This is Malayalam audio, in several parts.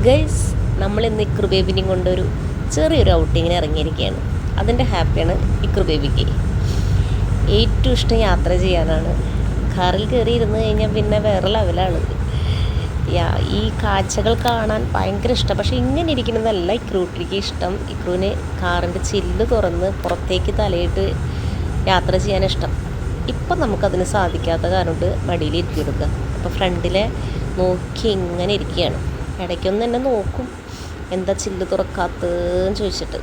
ഗൈസ്, നമ്മൾ ഇന്ന് ഇക്രു ബേബിനെയും കൊണ്ടൊരു ചെറിയൊരു ഔട്ടിങ്ങിന് ഇറങ്ങിയിരിക്കുകയാണ്. അതിൻ്റെ ഹാപ്പിയാണ് ഇക്രു ബേബിക്ക്. ഏറ്റവും ഇഷ്ടം യാത്ര ചെയ്യാനാണ്. കാറിൽ കയറി ഇരുന്ന് കഴിഞ്ഞാൽ പിന്നെ വേറെ ലെവലാണ്. ഈ കാഴ്ചകൾ കാണാൻ ഭയങ്കര ഇഷ്ടം. പക്ഷേ ഇങ്ങനെ ഇരിക്കുന്നതല്ല ഇക്രൂട്ടിക്ക് ഇഷ്ടം. ഇക്രുവിന് കാറിൻ്റെ ചില്ല് തുറന്ന് പുറത്തേക്ക് തലയിട്ട് യാത്ര ചെയ്യാൻ ഇഷ്ടം. ഇപ്പം നമുക്കതിന് സാധിക്കാത്ത കാരണം കൊണ്ട് മടിയിൽ ഇരുത്തിയെടുക്കുക. അപ്പോൾ ഫ്രണ്ടിലെ നോക്കി ഇങ്ങനെ ഇരിക്കുകയാണ്. ഇടയ്ക്കൊന്നും എന്നെ നോക്കും, എന്താ ചില്ല് തുറക്കാത്തതെന്ന് ചോദിച്ചിട്ട്.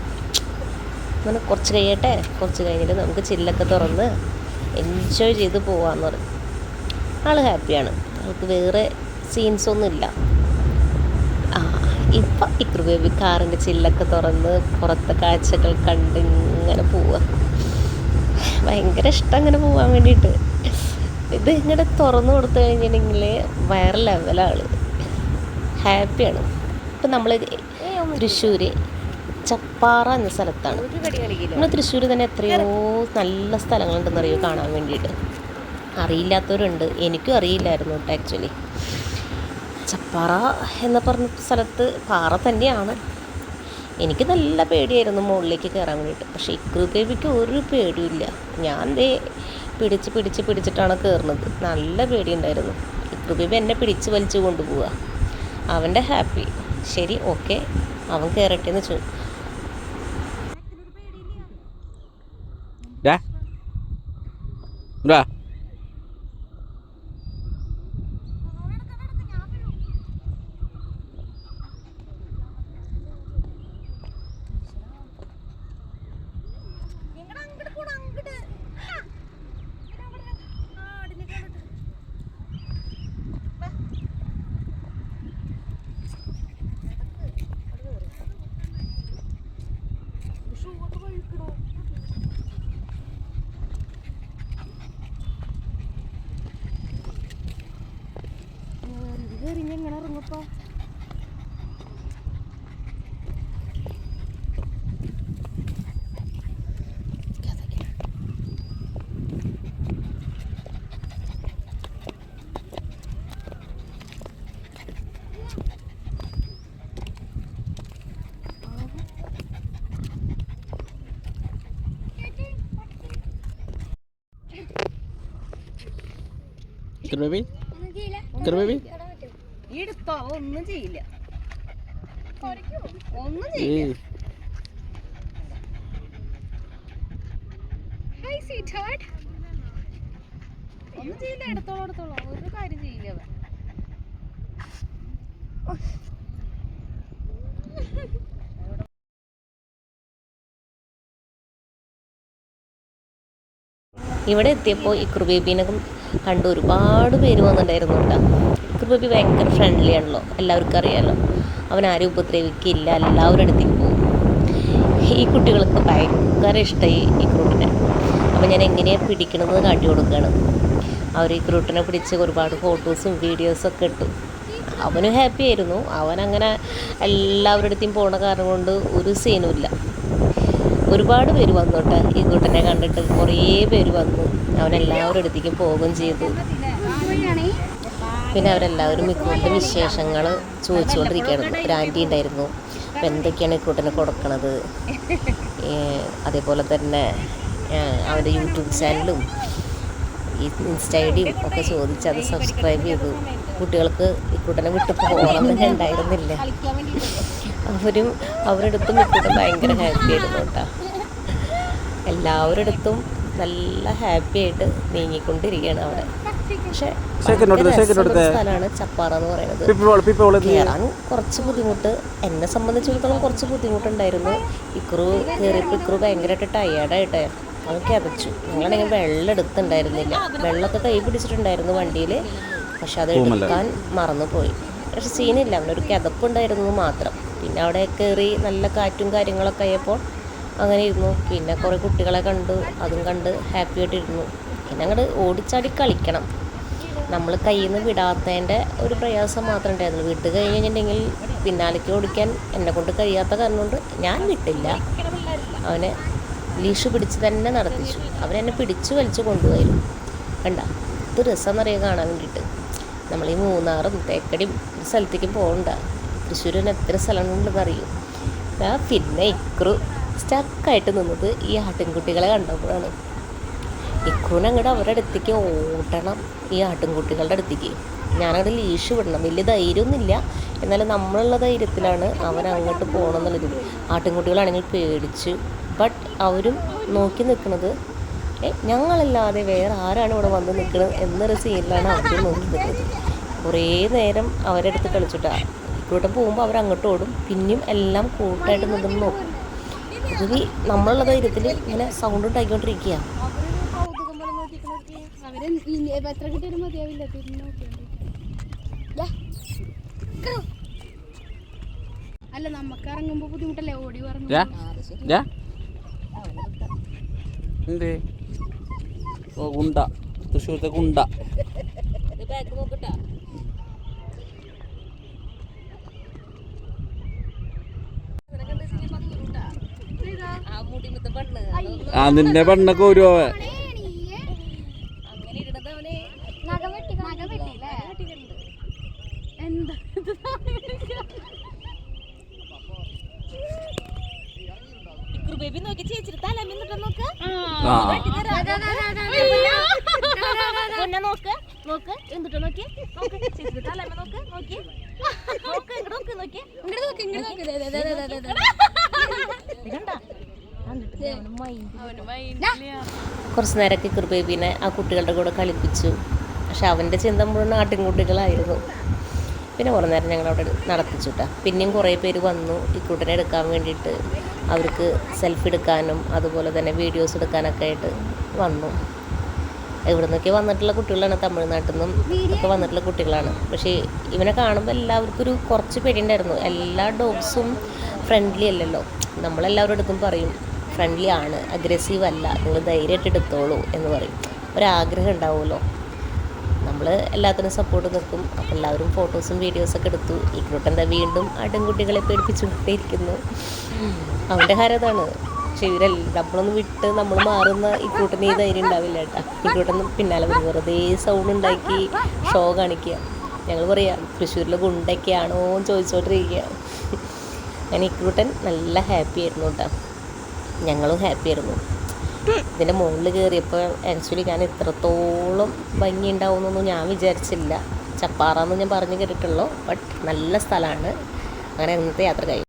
അങ്ങനെ കുറച്ച് കഴിയട്ടെ, കുറച്ച് കഴിഞ്ഞിട്ട് നമുക്ക് ചില്ലൊക്കെ തുറന്ന് എൻജോയ് ചെയ്ത് പോകാമെന്ന് പറയും. ആൾ ഹാപ്പിയാണ്. ആൾക്ക് വേറെ സീൻസൊന്നും ഇല്ല. ഇപ്പം ഇക്രു ബേബി കാറിൻ്റെ ചില്ലൊക്കെ തുറന്ന് പുറത്തെ കാഴ്ചകൾ കണ്ട് ഇങ്ങനെ പോവുക. ഭയങ്കര ഇഷ്ടം അങ്ങനെ പോകാൻ വേണ്ടിയിട്ട്. ഇത് ഇങ്ങനെ തുറന്നു കൊടുത്തു കഴിഞ്ഞിട്ടുണ്ടെങ്കിൽ വേറെ ലെവലാണ്. ഹാപ്പിയാണ്. ഇപ്പം നമ്മൾ തൃശ്ശൂർ ചപ്പാറ എന്ന സ്ഥലത്താണ്. നമ്മൾ തൃശ്ശൂർ തന്നെ എത്രയോ നല്ല സ്ഥലങ്ങളുണ്ടെന്നറിയോ കാണാൻ വേണ്ടിയിട്ട്. അറിയില്ലാത്തവരുണ്ട്, എനിക്കും അറിയില്ലായിരുന്നു കേട്ടോ. ആക്ച്വലി ചപ്പാറ എന്ന് പറഞ്ഞ സ്ഥലത്ത് പാറ തന്നെയാണ്. എനിക്ക് നല്ല പേടിയായിരുന്നു മുകളിലേക്ക് കയറാൻ വേണ്ടിയിട്ട്. പക്ഷേ ഇക്രു ബേബിക്ക് ഒരു പേടിയില്ല. ഞാൻ പിടിച്ചിട്ടാണ് കയറുന്നത്. നല്ല പേടിയുണ്ടായിരുന്നു. ഇക്രു ബേബി എന്നെ പിടിച്ച് വലിച്ചു കൊണ്ടുപോവുക. അവൻ്റെ ഹാപ്പി. ശരി, ഓക്കെ, അവൻ കയറട്ടെ എന്ന് ചോദിച്ചു. എങ്ങനെ ഇറങ്ങപ്പോ? എടുത്തോ, ഒന്നും ചെയ്യില്ല, ഒന്നും ചെയ്യില്ല. ഒന്നും ചെയ്യില്ല. എടുത്തോളൂ, ഒരു കാര്യം ചെയ്യില്ല അവൻ. ഇവിടെ എത്തിയപ്പോൾ ഇക്രു ബേബീനെ കണ്ട് ഒരുപാട് പേര് വന്നിട്ടുണ്ടായിരുന്നു കേട്ടോ. ഇക്രു ബേബി ഭയങ്കര ഫ്രണ്ട്ലി ആണല്ലോ, എല്ലാവർക്കും അറിയാമല്ലോ. അവൻ ആരും ഉപദ്രവിക്കില്ല, എല്ലാവരുടെ അടുത്തേക്ക് പോകും. ഈ കുട്ടികൾക്ക് ഭയങ്കര ഇഷ്ടമായി ഇക്രൂട്ടിനെ. അപ്പോൾ ഞാൻ എങ്ങനെയാണ് പിടിക്കണമെന്ന് കാട്ടി കൊടുക്കുകയാണ്. അവർ ഇക്രൂട്ടിനെ പിടിച്ച് ഒരുപാട് ഫോട്ടോസും വീഡിയോസും ഒക്കെ ഇട്ടു. അവനും ഹാപ്പി ആയിരുന്നു. അവനങ്ങനെ എല്ലാവരുടെ അടുത്തേക്കും പോണ കാരണം കൊണ്ട് ഒരു സീനും ഇല്ല. ഒരുപാട് പേര് വന്നു കേട്ടോ. ഈ കുട്ടനെ കണ്ടിട്ട് കുറേ പേര് വന്നു. അവനെല്ലാവരുടെ അടുത്തേക്കും പോവുകയും ചെയ്തു. പിന്നെ അവരെല്ലാവരും ഇക്കൂട്ടിൻ്റെ വിശേഷങ്ങൾ ചോദിച്ചുകൊണ്ടിരിക്കുകയായിരുന്നു. ഒരു ആൻറ്റി ഉണ്ടായിരുന്നു, അപ്പോൾ എന്തൊക്കെയാണ് ഇക്കൂട്ടിന് കൊടുക്കണത്, അതേപോലെ തന്നെ അവൻ്റെ യൂട്യൂബ് ചാനലും ഇൻസ്റ്റ ഐഡിയും ഒക്കെ ചോദിച്ച് അത് സബ്സ്ക്രൈബ് ചെയ്തു. കുട്ടികൾക്ക് ഇക്കൂട്ടനെ വിട്ട് പോകണമെന്ന് ഉണ്ടായിരുന്നില്ല. അവരുടെ അടുത്തും ഇക്കൂട്ടൻ ഭയങ്കര ഹാപ്പി ആയിരുന്നു കേട്ടോ. എല്ലാവരുടെ അടുത്തും നല്ല ഹാപ്പി ആയിട്ട് നീങ്ങിക്കൊണ്ടിരിക്കുകയാണ് അവിടെ. പക്ഷെ സ്ഥലമാണ് ചപ്പാറ എന്ന് പറയുന്നത്. കയറാൻ കുറച്ച് ബുദ്ധിമുട്ട്, എന്നെ സംബന്ധിച്ചിടത്തോളം കുറച്ച് ബുദ്ധിമുട്ടുണ്ടായിരുന്നു. ഇക്രു കയറിയപ്പോൾ ഇക്രു ഭയങ്കരമായിട്ട് ടയേർഡായിട്ടേ അവൻ കിതച്ചു. ഞങ്ങളാണെങ്കിൽ വെള്ളം എടുത്തിട്ടുണ്ടായിരുന്നില്ല. വെള്ളമൊക്കെ കൈ പിടിച്ചിട്ടുണ്ടായിരുന്നു വണ്ടിയിൽ, പക്ഷെ അത് എടുക്കാൻ മറന്നുപോയി. പക്ഷെ സീനില്ല, അവനൊരു കിതപ്പുണ്ടായിരുന്നു മാത്രം. പിന്നെ അവിടെ കയറി നല്ല കാറ്റും കാര്യങ്ങളൊക്കെ ആയപ്പോൾ അങ്ങനെ ഇരുന്നു. പിന്നെ കുറേ കുട്ടികളെ കണ്ടു, അതും കണ്ട് ഹാപ്പി ആയിട്ടിരുന്നു. പിന്നെ അങ്ങോട്ട് ഓടിച്ചാടി കളിക്കണം. നമ്മൾ കയ്യിൽ നിന്ന് വിടാത്തതിൻ്റെ ഒരു പ്രയാസം മാത്രമേ ഉണ്ടായിരുന്നുള്ളൂ. വിട്ട് കഴിഞ്ഞിട്ടുണ്ടെങ്കിൽ പിന്നാലേക്ക് ഓടിക്കാൻ എന്നെ കൊണ്ട് കഴിയാത്ത കാരണം കൊണ്ട് ഞാൻ വിട്ടില്ല. അവനെ ലീഷ് പിടിച്ച് തന്നെ നടത്തിച്ചു. അവനെന്നെ പിടിച്ചു വലിച്ചു കൊണ്ടുപോയിരുന്നു. കണ്ട, ഇത് രസമെന്നറിയാൻ കാണാൻ വേണ്ടിയിട്ട്. നമ്മൾ ഈ മൂന്നാറും തേക്കടിയും സ്ഥലത്തേക്ക് പോകണ്ട. തൃശ്ശൂരിന് എത്ര സ്ഥലങ്ങളുണ്ടെന്ന് അറിയും. പിന്നെ ഇക്രു സ്റ്റക്കായിട്ട് നിന്നത് ഈ ആട്ടിൻകുട്ടികളെ കണ്ടപ്പോഴാണ്. ഇക്രൂനെ അങ്ങോട്ട് അവരുടെ അടുത്തേക്ക് ഓടണം, ഈ ആട്ടിൻകുട്ടികളുടെ അടുത്തേക്ക്. ഞാനങ്ങോട്ട് ലീഷ് വിടണം, വലിയ ധൈര്യമൊന്നുമില്ല, എന്നാലും നമ്മളുള്ള ധൈര്യത്തിലാണ് അവൻ അങ്ങോട്ട് പോകണം എന്നുള്ളത്. ആട്ടിൻകുട്ടികളാണെങ്കിൽ പേടിച്ച്, ബട്ട് അവരും നോക്കി നിൽക്കുന്നത് ഞങ്ങളല്ലാതെ വേറെ ആരാണ് ഇവിടെ വന്ന് നിൽക്കുന്നത് എന്നൊരു സീനിലാണ് അവരും നോക്കി നിൽക്കുന്നത്. കുറേ നേരം അവരുടെ അടുത്ത് കളിച്ചിട്ടാണ്. ഇക്കൂട്ടം പോകുമ്പോൾ അവരങ്ങോട്ട് ഓടും, പിന്നെയും എല്ലാം കൂട്ടായിട്ട് നിന്നും നോക്കും. പൊതുവെ നമ്മളുള്ള ധൈര്യത്തിൽ ഇങ്ങനെ സൗണ്ട് ഉണ്ടാക്കിക്കൊണ്ടിരിക്കുക. അല്ല, നമുക്ക് ഇറങ്ങുമ്പോ ബുദ്ധിമുട്ടല്ലേ, ഓടി പറഞ്ഞു. ഗുണ്ട, തൃശ്ശൂരത്തെ ഗുണ്ട. അതിന്റെ പെണ്ണൊക്കെ ഒരു കുറച്ച് നേരമൊക്കെ കൃപേബീനെ ആ കുട്ടികളുടെ കൂടെ കളിപ്പിച്ചു. പക്ഷെ അവൻ്റെ ചിന്ത മുഴുവൻ ആട്ടിൻകുട്ടികളായിരുന്നു. പിന്നെ കുറേ നേരം ഞങ്ങളവിടെ നടത്തിച്ചു കേട്ടോ. പിന്നെയും കുറേ പേര് വന്നു ഈ കുട്ടനെ എടുക്കാൻ വേണ്ടിയിട്ട്. അവർക്ക് സെൽഫി എടുക്കാനും അതുപോലെ തന്നെ വീഡിയോസ് എടുക്കാനൊക്കെ ആയിട്ട് വന്നു. ഇവിടെ നിന്നൊക്കെ വന്നിട്ടുള്ള കുട്ടികളാണ്, തമിഴ്നാട്ടിൽ നിന്നും ഒക്കെ വന്നിട്ടുള്ള കുട്ടികളാണ്. പക്ഷേ ഇവനെ കാണുമ്പോൾ എല്ലാവർക്കും ഒരു കുറച്ച് പേടിയുണ്ടായിരുന്നു. എല്ലാ ഡോഗ്സും ഫ്രണ്ട്ലി അല്ലല്ലോ. നമ്മളെല്ലാവരുടെ അടുത്തും പറയും ഫ്രണ്ട്ലി ആണ്, അഗ്രസീവ് അല്ല, നിങ്ങൾ ധൈര്യമായിട്ട് എടുത്തോളൂ എന്ന് പറയും. ഒരാഗ്രഹം ഉണ്ടാവുമല്ലോ. നമ്മൾ എല്ലാത്തിനും സപ്പോർട്ട് നിൽക്കും. അപ്പോൾ എല്ലാവരും ഫോട്ടോസും വീഡിയോസൊക്കെ എടുത്തു. ഇക്കൂട്ടൻ എന്താ വീണ്ടും ആട്ടിൻകുട്ടികളെ പേടിപ്പിച്ചുകൊണ്ടേയിരിക്കുന്നു. അവൻ്റെ കാര്യം അതാണ്. പക്ഷെ ഇവരെല്ലാം നമ്മളൊന്ന് വിട്ട് നമ്മൾ മാറുന്ന ഇക്കൂട്ടന് ഈ ധൈര്യം ഉണ്ടാവില്ല കേട്ടോ. ഇക്കൂട്ടൻ പിന്നാലെ വരും, വെറുതെ സൗണ്ട് ഉണ്ടാക്കി ഷോ കാണിക്കുക. ഞങ്ങൾ പറയാം തൃശ്ശൂരിലെ ഗുണ്ടൊക്കെയാണോ എന്ന് ചോദിച്ചോണ്ടിരിക്കുക. അങ്ങനെ ഇക്കൂട്ടൻ നല്ല ഹാപ്പി ആയിരുന്നു കേട്ടോ. ഞങ്ങളും ഹാപ്പി ആയിരുന്നു. ഇതിൻ്റെ മുകളിൽ കയറിയപ്പോൾ ആക്ച്വലി ഞാൻ ഇത്രത്തോളം ഭംഗി ഉണ്ടാവുമെന്നൊന്നും ഞാൻ വിചാരിച്ചില്ല. ചപ്പാറ എന്ന് ഞാൻ പറഞ്ഞു കേട്ടിട്ടുള്ളൂ, ബട്ട് നല്ല സ്ഥലമാണ്. അങ്ങനെ ഇന്നത്തെ യാത്ര കഴിയും.